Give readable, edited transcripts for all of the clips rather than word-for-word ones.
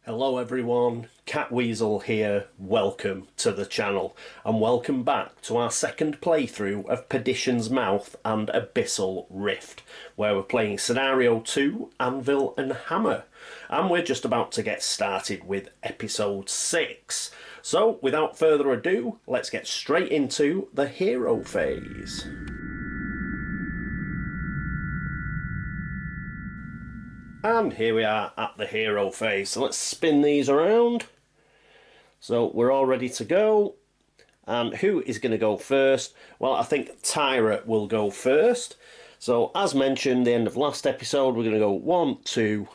Hello everyone, Catweazle here, welcome to the channel and welcome back to our second playthrough of Perdition's Mouth and Abyssal Rift, where we're playing Scenario 2, Anvil and Hammer, and we're just about to get started with episode 6. So without further ado, let's get straight into the hero phase. And here we are at the hero phase. So let's spin these around. So we're all ready to go. And who is going to go first? Well, I think Tyra will go first. So as mentioned, the end of last episode, we're going to go 1, 2,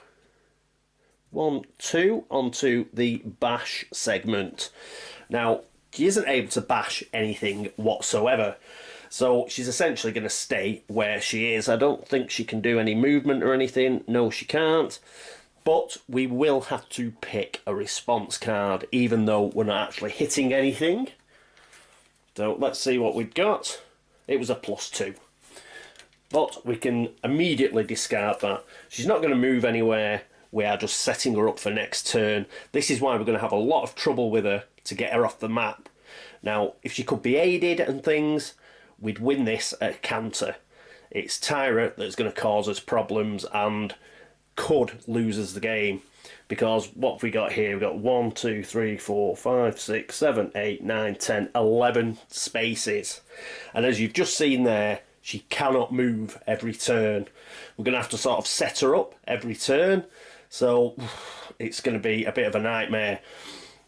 1, 2 onto the bash segment. Now, she isn't able to bash anything whatsoever. So she's essentially going to stay where she is. I don't think she can do any movement or anything. No, she can't. But we will have to pick a response card, even though we're not actually hitting anything. So let's see what we've got. It was a +2. But we can immediately discard that. She's not going to move anywhere. We are just setting her up for next turn. This is why we're going to have a lot of trouble with her to get her off the map. Now, if she could be aided and things, we'd win this at a canter. It's Tyra that's going to cause us problems and could lose us the game. Because what have we got here? We've got 1, 2, 3, 4, 5, 6, 7, 8, 9, 10, 11 spaces. And as you've just seen there, she cannot move every turn. We're going to have to sort of set her up every turn. So it's going to be a bit of a nightmare.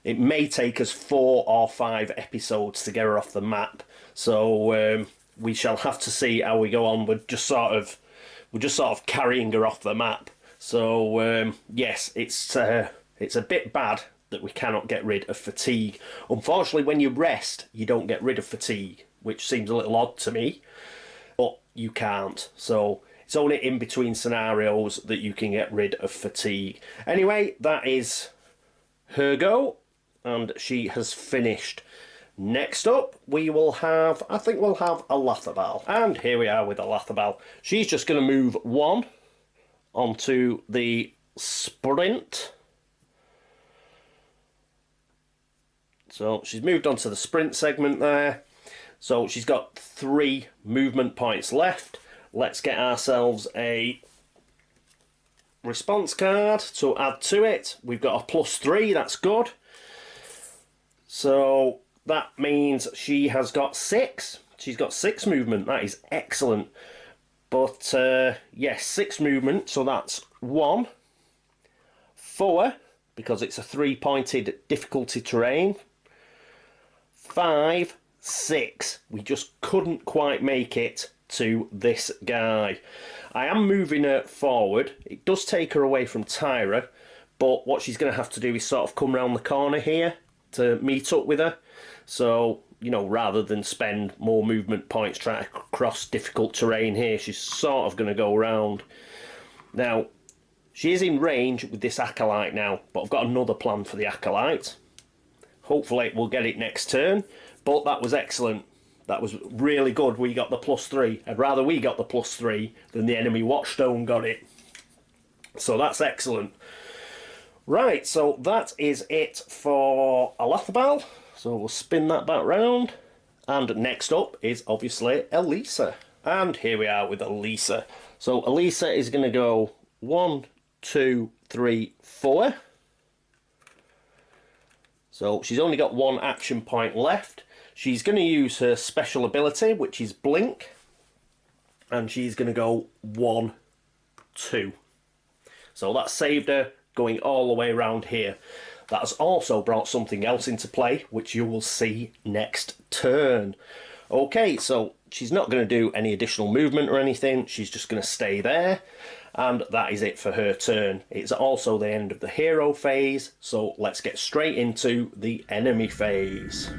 It may take us 4 or 5 episodes to get her off the map. So we shall have to see how we go on. We're just sort of carrying her off the map. So yes, it's a bit bad that we cannot get rid of fatigue. Unfortunately, when you rest, you don't get rid of fatigue, which seems a little odd to me. But you can't. So it's only in between scenarios that you can get rid of fatigue. Anyway, that is her go, and she has finished. Next up, we will have, I think we'll have Olazabal. And here we are with Olazabal. She's just going to move 1 onto the sprint. So she's moved onto the sprint segment there. So she's got 3 movement points left. Let's get ourselves a response card to add to it. We've got a +3, that's good. So that means she has got 6. She's got 6 movement. That is excellent. But yes, 6 movement. So that's 1, 4, because it's a 3-pointed difficulty terrain. 5, 6. We just couldn't quite make it to this guy. I am moving her forward. It does take her away from Tyra, but what she's going to have to do is sort of come around the corner here to meet up with her. So, you know, rather than spend more movement points trying to cross difficult terrain here, she's sort of going to go around. Now, she is in range with this acolyte now, but I've got another plan for the acolyte. Hopefully we'll get it next turn, but that was excellent. That was really good. We got the +3. I'd rather we got the +3 than the enemy watchstone got it. So that's excellent. Right, so that is it for Olazabal. So we'll spin that back round. And next up is obviously Elisa. And here we are with Elisa. So Elisa is going to go 1, 2, 3, 4. So she's only got 1 action point left. She's going to use her special ability, which is Blink. And she's going to go 1, 2. So that saved her going all the way around here. That has also brought something else into play, which you will see next turn. Okay, so she's not going to do any additional movement or anything. She's just going to stay there. And that is it for her turn. It's also the end of the hero phase, so let's get straight into the enemy phase.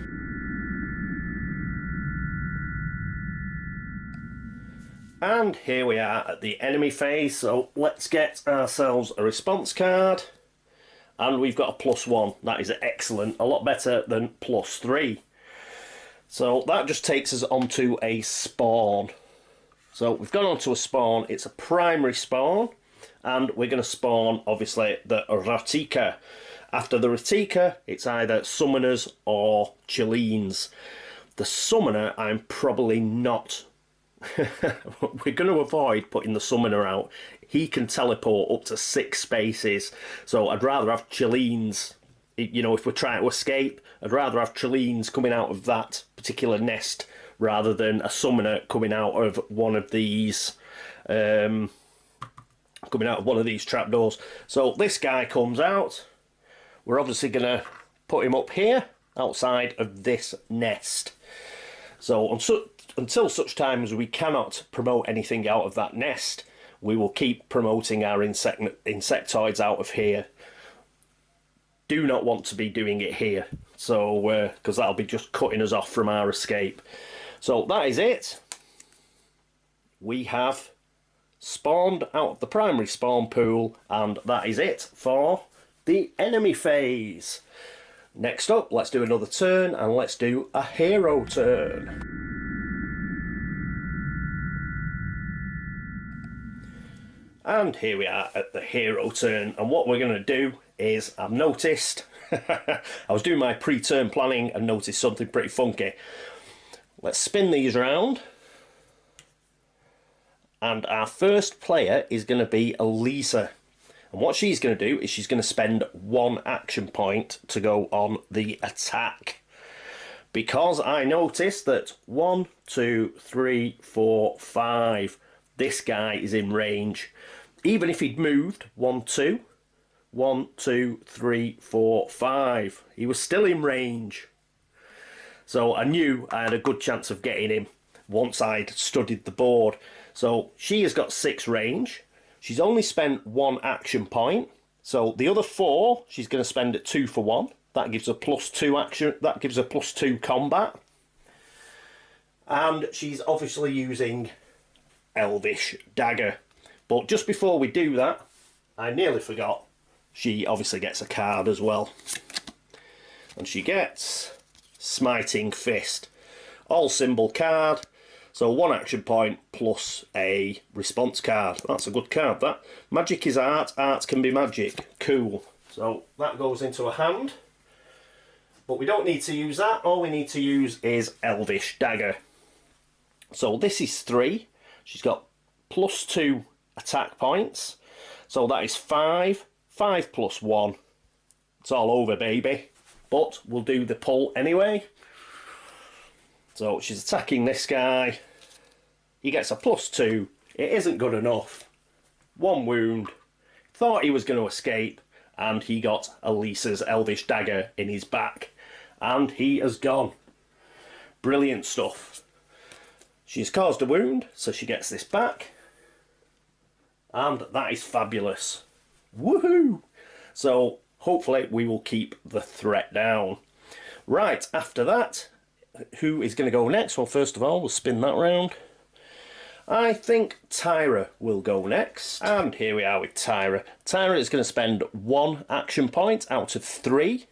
And here we are at the enemy phase, so let's get ourselves a response card. And we've got a +1. That is excellent. A lot better than +3. So that just takes us onto a spawn. So we've gone onto a spawn. It's a primary spawn. And we're going to spawn, obviously, the Ratika. After the Ratika, it's either summoners or Chilleens. The summoner, I'm probably not. We're going to avoid putting the summoner out. He can teleport up to 6 spaces, so I'd rather have Chilleens. You know, if we're trying to escape, I'd rather have Chilleens coming out of that particular nest rather than a summoner coming out of one of these trapdoors. So this guy comes out. We're obviously going to put him up here outside of this nest. So until such time as we cannot promote anything out of that nest, we will keep promoting our insectoids out of here. Do not want to be doing it here, so because that'll be just cutting us off from our escape. So that is it. We have spawned out of the primary spawn pool, and that is it for the enemy phase. Next up, let's do another turn, and let's do a hero turn. And here we are at the hero turn, and what we're going to do is, I've noticed, I was doing my pre-turn planning and noticed something pretty funky. Let's spin these around, and our first player is going to be Elisa. And what she's going to do is she's going to spend 1 action point to go on the attack. Because I noticed that 1, 2, 3, 4, 5, this guy is in range. Even if he'd moved 1, 2, 1, 2, 3, 4, 5, he was still in range. So I knew I had a good chance of getting him once I'd studied the board. So she has got 6 range. She's only spent 1 action point. So the other 4 she's going to spend at 2 for 1. That gives her +2 action. That gives her +2 combat. And she's obviously using elvish dagger. But just before we do that, I nearly forgot. She obviously gets a card as well. And she gets Smiting Fist. All symbol card. So 1 action point plus a response card. That's a good card, that. Magic is art. Art can be magic. Cool. So that goes into a hand. But we don't need to use that. All we need to use is elvish dagger. So this is 3. She's got +2 attack points. So that is 5. 5 plus 1. It's all over, baby. But we'll do the pull anyway. So she's attacking this guy. He gets a +2. It isn't good enough. 1 wound. Thought he was going to escape. And he got Elisa's elvish dagger in his back. And he has gone. Brilliant stuff. She's caused a wound, so she gets this back. And that is fabulous. Woohoo! So hopefully we will keep the threat down. Right, after that, who is going to go next? Well, first of all, we'll spin that round. I think Tyra will go next. And here we are with Tyra. Tyra is going to spend 1 action point out of 3.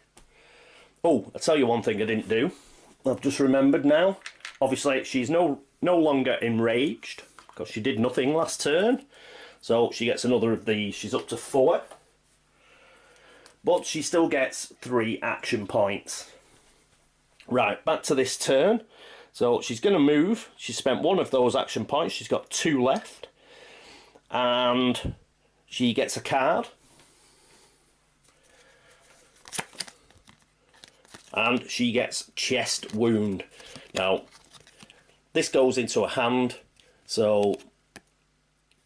Oh, I'll tell you one thing I didn't do. I've just remembered now. Obviously, she's no longer enraged, because she did nothing last turn. So she gets another of these. She's up to 4. But she still gets 3 action points. Right, back to this turn. So she's going to move. She spent 1 of those action points. She's got 2 left. And she gets a card. And she gets chest wound. Now, this goes into a hand. So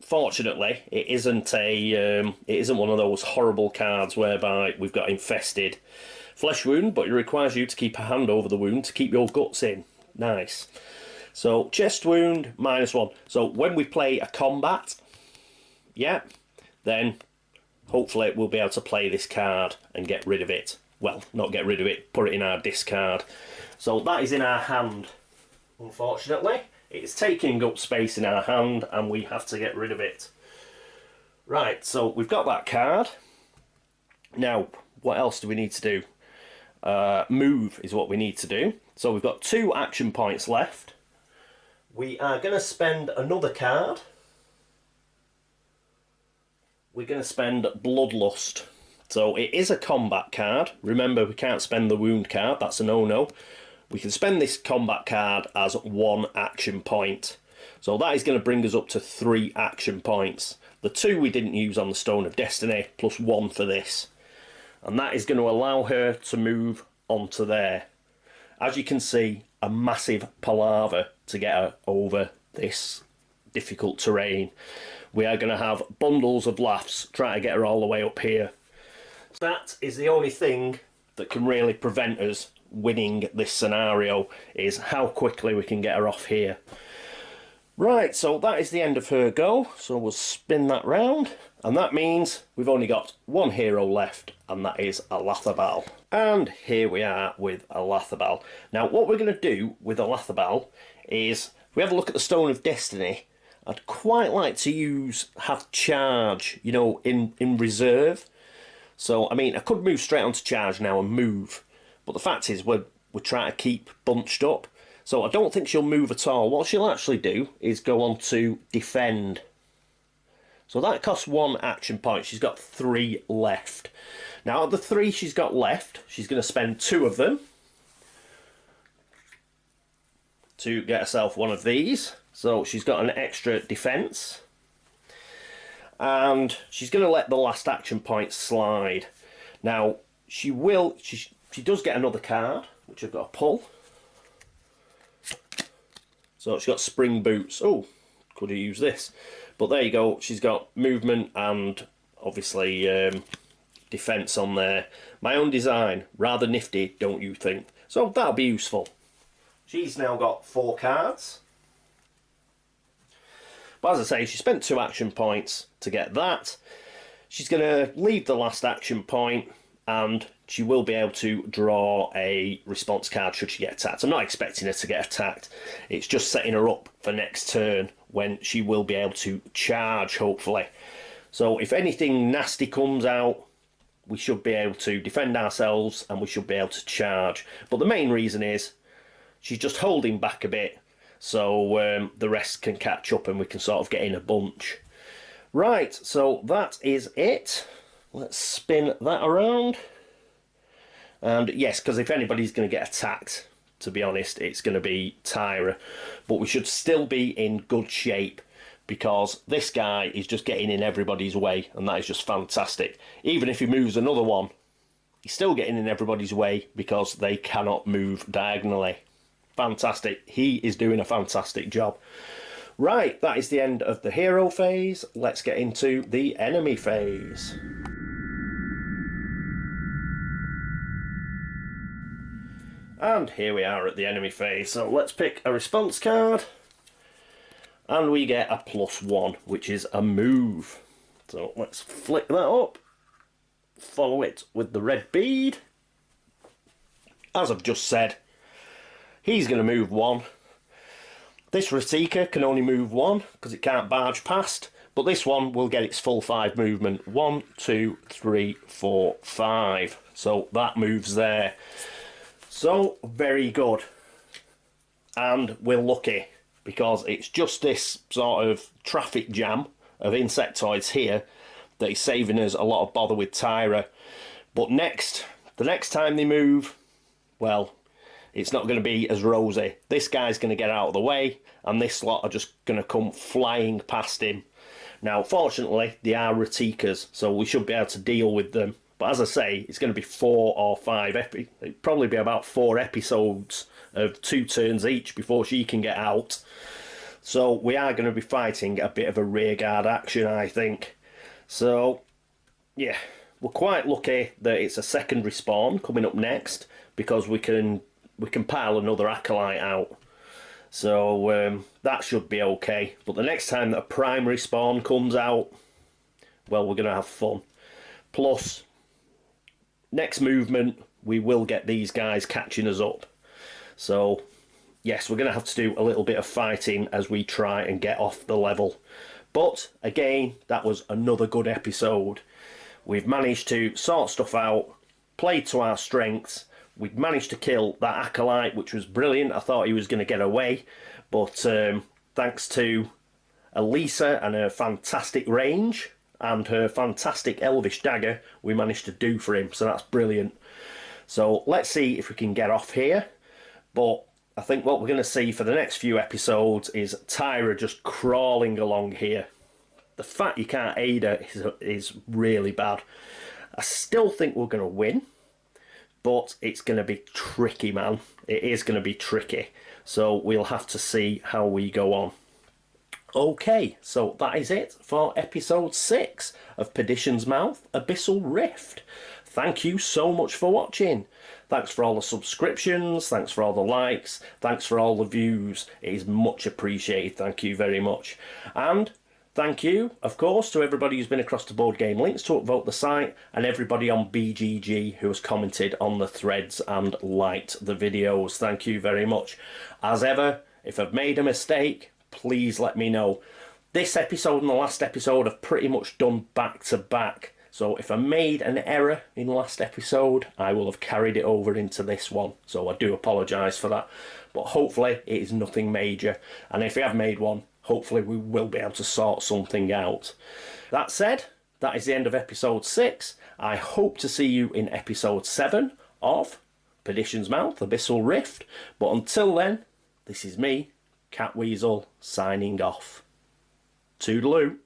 fortunately, it isn't one of those horrible cards whereby we've got infested. Flesh wound, but it requires you to keep a hand over the wound to keep your guts in. Nice. So chest wound, -1. So when we play a combat, yeah, then hopefully we'll be able to play this card and get rid of it. Well, not get rid of it, put it in our discard. So that is in our hand. Unfortunately, it's taking up space in our hand and we have to get rid of it. Right, so we've got that card. Now, what else do we need to do? Move is what we need to do. So we've got 2 action points left. We are going to spend another card. We're going to spend Bloodlust. So it is a combat card. Remember, we can't spend the wound card, that's a no-no. We can spend this combat card as 1 action point. So that is going to bring us up to 3 action points. The 2 we didn't use on the Stone of Destiny, plus 1 for this. And that is going to allow her to move onto there. As you can see, a massive palaver to get her over this difficult terrain. We are going to have bundles of laughs trying to get her all the way up here. That is the only thing that can really prevent us winning this scenario, is how quickly we can get her off here. Right, so that is the end of her go, so we'll spin that round, and that means we've only got 1 hero left, and that is Olazabal. And here we are with Olazabal. Now what we're going to do with Olazabal is, if we have a look at the Stone of Destiny, I'd quite like to have charge, you know, in reserve. So, I mean, I could move straight onto charge now and move, but the fact is we're trying to keep bunched up. So I don't think she'll move at all. What she'll actually do is go on to defend. So that costs 1 action point. She's got 3 left. Now, of the 3 she's got left, she's going to spend 2 of them to get herself one of these. So she's got an extra defense. And she's going to let the last action point slide. Now, she does get another card, which I've got to pull. So she's got spring boots. Oh, could have used this. But there you go. She's got movement and obviously defense on there. My own design. Rather nifty, don't you think? So that'll be useful. She's now got 4 cards. But as I say, she spent 2 action points to get that. She's going to leave the last action point, and she will be able to draw a response card should she get attacked. I'm not expecting her to get attacked. It's just setting her up for next turn when she will be able to charge, hopefully. So if anything nasty comes out, we should be able to defend ourselves and we should be able to charge. But the main reason is she's just holding back a bit, so the rest can catch up and we can sort of get in a bunch. Right, so that is it. Let's spin that around. And yes, because if anybody's going to get attacked, to be honest, it's going to be Tyra. But we should still be in good shape, because this guy is just getting in everybody's way, and that is just fantastic. Even if he moves another one, he's still getting in everybody's way because they cannot move diagonally. Fantastic. He is doing a fantastic job. Right, that is the end of the hero phase. Let's get into the enemy phase. And here we are at the enemy phase. So let's pick a response card. And we get a +1, which is a move. So let's flick that up. Follow it with the red bead. As I've just said, he's going to move 1. This Ratika can only move 1 because it can't barge past. But this one will get its full 5 movement. 1, 2, 3, 4, 5. So that moves there. So, very good. And we're lucky, because it's just this sort of traffic jam of Insectoids here that is saving us a lot of bother with Tyra. But the next time they move, well, it's not going to be as rosy. This guy's going to get out of the way, and this lot are just going to come flying past him. Now, fortunately, they are Ratikas, so we should be able to deal with them. But as I say, it's going to be 4 or 5 it'll probably be about 4 episodes of 2 turns each before she can get out. So we are going to be fighting a bit of a rearguard action, I think. So, yeah, we're quite lucky that it's a secondary spawn coming up next, because we can pile another acolyte out. So that should be okay. But the next time that a primary spawn comes out, well, we're going to have fun. Plus, next movement, we will get these guys catching us up. So, yes, we're going to have to do a little bit of fighting as we try and get off the level. But, again, that was another good episode. We've managed to sort stuff out, played to our strengths. We've managed to kill that acolyte, which was brilliant. I thought he was going to get away. But thanks to Elisa and her fantastic range and her fantastic elvish dagger we managed to do for him, so that's brilliant. So let's see if we can get off here, but I think what we're going to see for the next few episodes is Tyra just crawling along here. The fact you can't aid her is really bad. I still think we're going to win, but it's going to be tricky, man. It is going to be tricky. So we'll have to see how we go on. Okay, so that is it for episode 6 of Perdition's Mouth, Abyssal Rift. Thank you so much for watching. Thanks for all the subscriptions, thanks for all the likes, thanks for all the views. It is much appreciated, thank you very much. And thank you, of course, to everybody who's been across to Board Game Links to upvote the site, and everybody on BGG who has commented on the threads and liked the videos. Thank you very much. As ever, if I've made a mistake, please let me know. This episode and the last episode have pretty much done back to back. So if I made an error in the last episode, I will have carried it over into this one. So I do apologise for that. But hopefully it is nothing major. And if we have made one, hopefully we will be able to sort something out. That said, that is the end of episode 6. I hope to see you in episode 7 of Perdition's Mouth, Abyssal Rift. But until then, this is me, Catweazle, signing off. Toodaloo.